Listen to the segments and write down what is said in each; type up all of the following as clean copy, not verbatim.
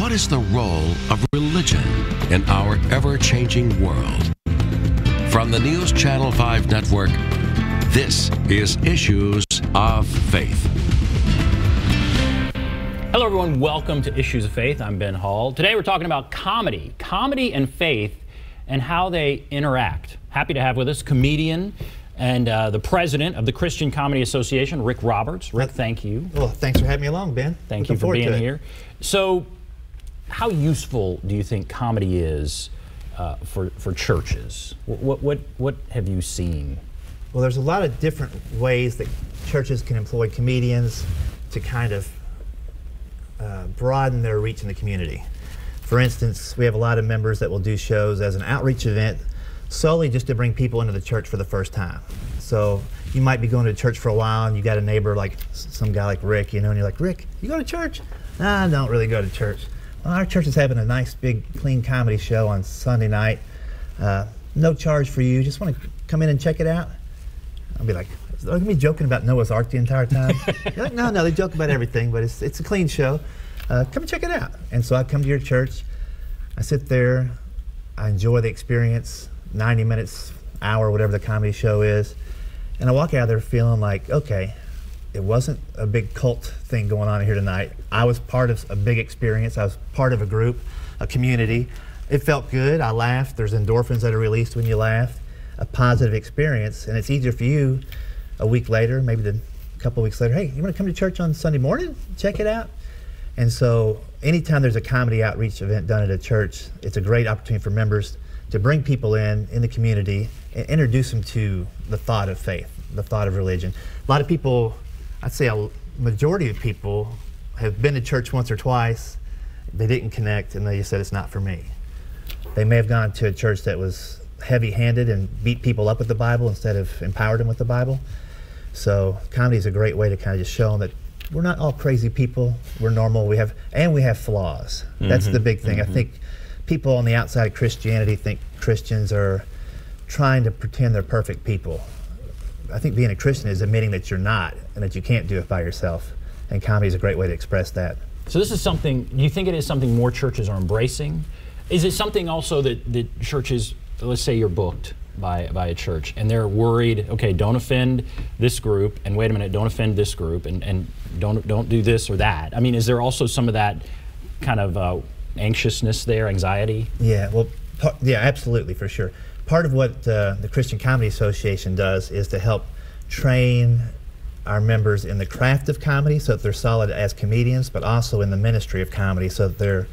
What is the role of religion in our ever-changing world? From the NewsChannel 5 network, this is Issues of Faith. Hello everyone, welcome to Issues of Faith. I'm Ben Hall. Today we're talking about comedy and faith and how they interact. Happy to have with us comedian and the president of the Christian Comedy Association, Rik Roberts. Rik, thank you. Well, thanks for having me along, Ben. Thank you for being here. So, how useful do you think comedy is for churches? What have you seen? Well, there's a lot of different ways that churches can employ comedians to kind of broaden their reach in the community. For instance, we have a lot of members that will do shows as an outreach event solely just to bring people into the church for the first time. So you might be going to church for a while and you got a neighbor like some guy like Rick, you know, and you're like, Rick, you go to church? Nah, I don't really go to church. Well, our church is having a nice big clean comedy show on Sunday night. No charge for you. Just want to come in and check it out? I'll be like, are they going to be joking about Noah's Ark the entire time? You're like, no, they joke about everything, but it's a clean show. Come and check it out. And so I come to your church, I sit there, I enjoy the experience, 90 minutes, hour, whatever the comedy show is, and I walk out of there feeling like, okay, it wasn't a big cult thing going on here tonight. I was part of a big experience. I was part of a group, a community. It felt good. I laughed. There's endorphins that are released when you laugh. A positive experience, and it's easier for you a week later, maybe a couple of weeks later, hey, you want to come to church on Sunday morning? Check it out. And so anytime there's a comedy outreach event done at a church, it's a great opportunity for members to bring people in the community and introduce them to the thought of faith, the thought of religion. A lot of people, I'd say a majority of people have been to church once or twice, they didn't connect, and they just said it's not for me. They may have gone to a church that was heavy-handed and beat people up with the Bible instead of empowered them with the Bible. So comedy is a great way to kind of just show them that we're not all crazy people, we're normal, we have flaws. That's the big thing. I think people on the outside of Christianity think Christians are trying to pretend they're perfect people. I think being a Christian is admitting that you're not and that you can't do it by yourself. And comedy is a great way to express that. So this is something, do you think it is something more churches are embracing? Is it something also that churches, let's say you're booked by a church and they're worried, okay, don't offend this group, and wait a minute, don't offend this group, and don't do this or that. I mean, is there also some of that kind of anxiousness there, anxiety? Yeah, well, yeah, absolutely, for sure. Part of what the Christian Comedy Association does is to help train our members in the craft of comedy so that they're solid as comedians, but also in the ministry of comedy so that they're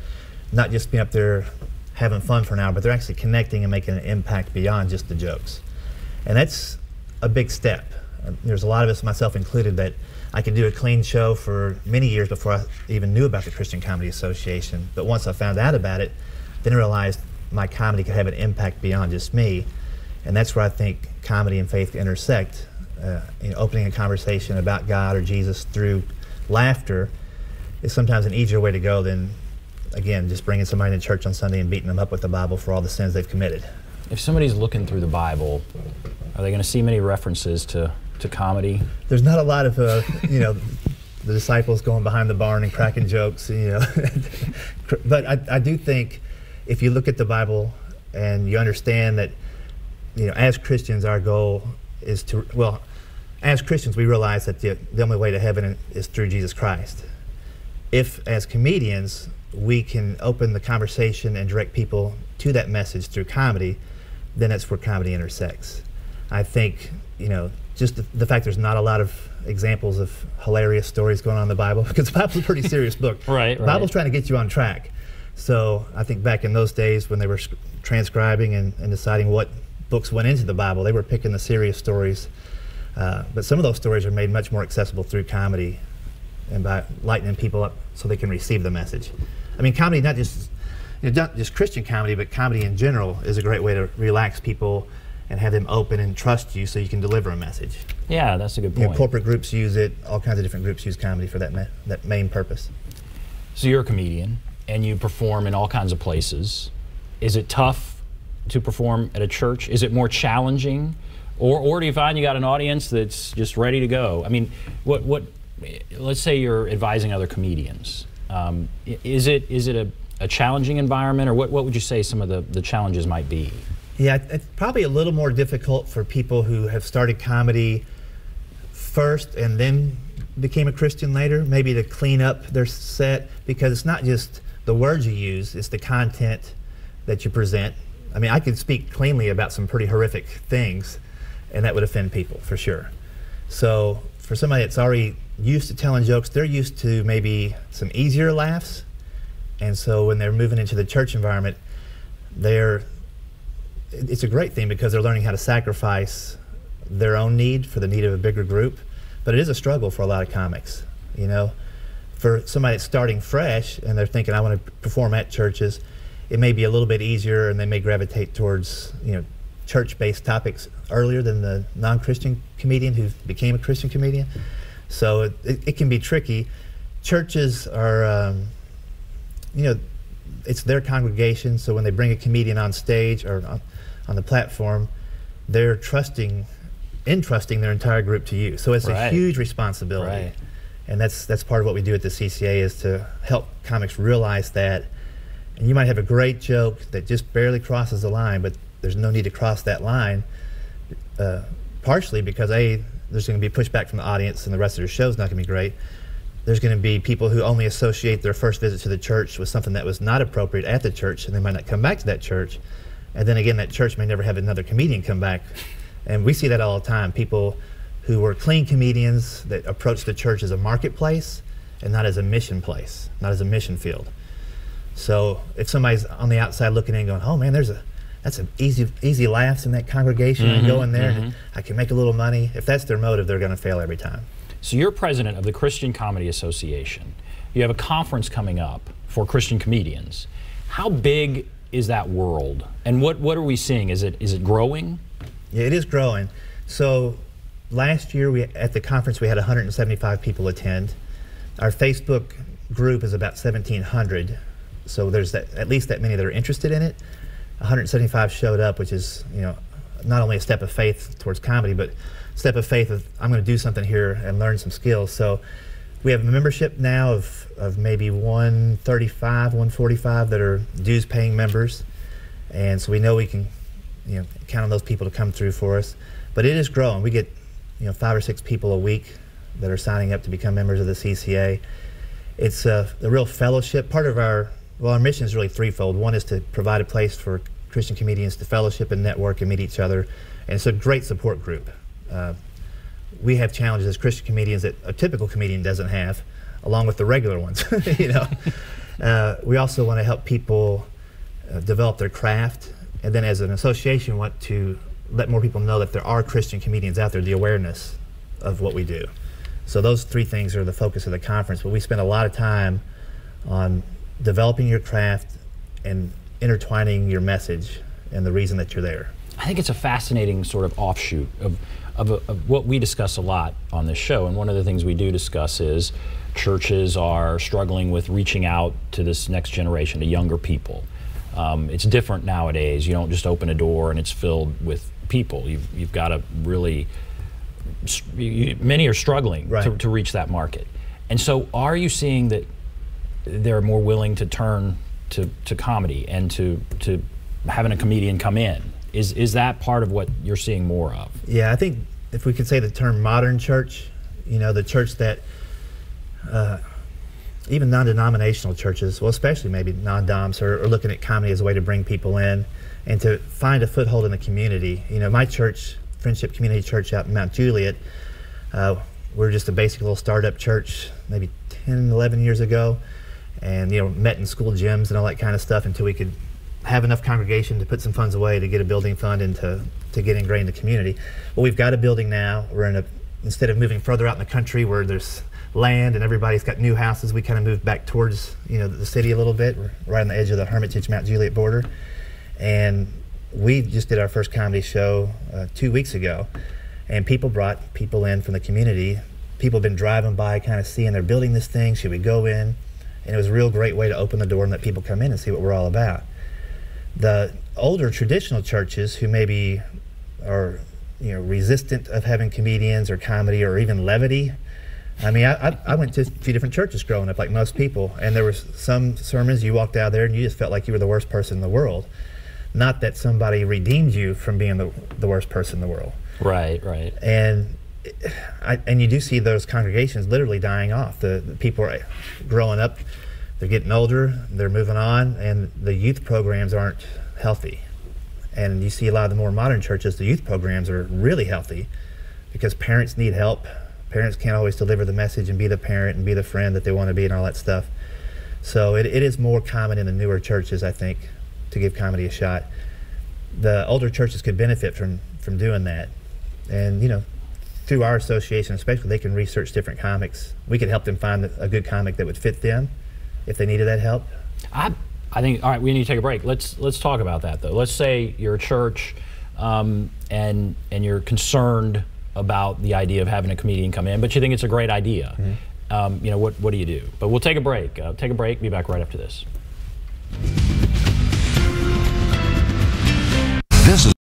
not just being up there having fun for an hour, but they're actually connecting and making an impact beyond just the jokes. And that's a big step. There's a lot of us, myself included, that I could do a clean show for many years before I even knew about the Christian Comedy Association. But once I found out about it, then I realized my comedy could have an impact beyond just me. And that's where I think comedy and faith intersect. Opening a conversation about God or Jesus through laughter is sometimes an easier way to go than, again, just bringing somebody to church on Sunday and beating them up with the Bible for all the sins they've committed. If somebody's looking through the Bible, are they going to see many references to comedy? There's not a lot of, the disciples going behind the barn and cracking jokes, But I do think if you look at the Bible and you understand that, as Christians, our goal is to, as Christians, we realize that the only way to heaven is through Jesus Christ. If, as comedians, we can open the conversation and direct people to that message through comedy, then that's where comedy intersects. I think, just the fact there's not a lot of examples of hilarious stories going on in the Bible, because the Bible's a pretty serious book. Right. The Bible's trying to get you on track. So I think back in those days when they were transcribing and deciding what books went into the Bible, they were picking the serious stories. But some of those stories are made much more accessible through comedy and by lightening people up so they can receive the message. I mean, comedy, not just Christian comedy, but comedy in general is a great way to relax people and have them open and trust you so you can deliver a message. Yeah, that's a good point. Corporate groups use it, all kinds of different groups use comedy for that main purpose. So you're a comedian and you perform in all kinds of places. Is it tough to perform at a church? Is it more challenging? Or do you find you got an audience that's just ready to go? I mean, let's say you're advising other comedians. Is it a challenging environment, or what would you say some of the challenges might be? Yeah, it's probably a little more difficult for people who have started comedy first and then became a Christian later, maybe to clean up their set, because it's not just the words you use, it's the content that you present. I mean, I could speak cleanly about some pretty horrific things, and that would offend people for sure. So for somebody that's already used to telling jokes, they're used to maybe some easier laughs, and so when they're moving into the church environment, it's a great thing because they're learning how to sacrifice their own need for the need of a bigger group. But it is a struggle for a lot of comics, you know. For somebody that's starting fresh and they're thinking, I want to perform at churches, it may be a little bit easier, and they may gravitate towards, you know, church-based topics earlier than the non-Christian comedian who became a Christian comedian. So it can be tricky. Churches are, you know, it's their congregation, so when they bring a comedian on stage or on the platform, they're entrusting their entire group to you. So it's a huge responsibility. Right. And that's part of what we do at the CCA, is to help comics realize that. And you might have a great joke that just barely crosses the line, but there's no need to cross that line, partially because there's going to be pushback from the audience and the rest of the show's not going to be great. There's going to be people who only associate their first visit to the church with something that was not appropriate at the church, and they might not come back to that church. And then again, that church may never have another comedian come back. And we see that all the time. People who were clean comedians that approach the church as a marketplace and not as a mission place, not as a mission field. So if somebody's on the outside looking in going, oh man, that's an easy laughs in that congregation, and go in there and I can make a little money. If that's their motive, they're going to fail every time. So you're president of the Christian Comedy Association. You have a conference coming up for Christian comedians. How big is that world? And what are we seeing? Is it growing? Yeah, it is growing. So last year at the conference we had 175 people attend. Our Facebook group is about 1,700. So there's at least that many that are interested in it. 175 showed up, which is, you know, not only a step of faith towards comedy, but a step of faith of I'm going to do something here and learn some skills. So we have a membership now of maybe 135, 145 that are dues paying members. And so we know we can, you know, count on those people to come through for us. But it is growing. We get, you know, 5 or 6 people a week that are signing up to become members of the CCA. It's a real fellowship. Part of our mission is really threefold. One is to provide a place for Christian comedians to fellowship and network and meet each other. And it's a great support group. We have challenges as Christian comedians that a typical comedian doesn't have, along with the regular ones. You know, we also want to help people develop their craft, and then as an association want to let more people know that there are Christian comedians out there, the awareness of what we do. So those 3 things are the focus of the conference, but we spend a lot of time on developing your craft and intertwining your message and the reason that you're there. I think it's a fascinating sort of offshoot of what we discuss a lot on this show, and one of the things we do discuss is churches are struggling with reaching out to this next generation, to younger people. It's different nowadays. You don't just open a door and it's filled with people. You've got to really, many are struggling to reach that market. And so are you seeing that they're more willing to turn to comedy and to having a comedian come in? Is that part of what you're seeing more of? Yeah, I think if we could say the term modern church, you know, the church that even non-denominational churches, well, especially maybe non-doms, are looking at comedy as a way to bring people in and to find a foothold in the community. You know, my church, Friendship Community Church out in Mount Juliet, we're just a basic little startup church maybe 10, 11 years ago, and, you know, met in school gyms and all that kind of stuff until we could have enough congregation to put some funds away to get a building fund and to get ingrained in the community. Well, we've got a building now. We're instead of moving further out in the country where there's land and everybody's got new houses, we kind of moved back towards, you know, the city a little bit. We're right on the edge of the Hermitage Mount Juliet border, and we just did our first comedy show 2 weeks ago, and people brought people in from the community. People have been driving by kind of seeing they're building this thing, should we go in? And it was a real great way to open the door and let people come in and see what we're all about. The older traditional churches who maybe are, you know, resistant of having comedians or comedy or even levity, I mean, I went to a few different churches growing up, like most people, and there were some sermons you walked out there and you just felt like you were the worst person in the world. Not that somebody redeemed you from being the worst person in the world. Right, right. And you do see those congregations literally dying off. The people are growing up, they're getting older, they're moving on, and the youth programs aren't healthy. And you see a lot of the more modern churches, the youth programs are really healthy because parents need help. Parents can't always deliver the message and be the parent and be the friend that they want to be and all that stuff. So it is more common in the newer churches, I think, to give comedy a shot. The older churches could benefit from doing that. And, you know, through our association especially, they can research different comics. We could help them find a good comic that would fit them if they needed that help. I think, all right, we need to take a break. Let's talk about that, though. Let's say you're a church and you're concerned about the idea of having a comedian come in, but you think it's a great idea. Mm-hmm. You know, what do you do? But we'll take a break. Be back right after this.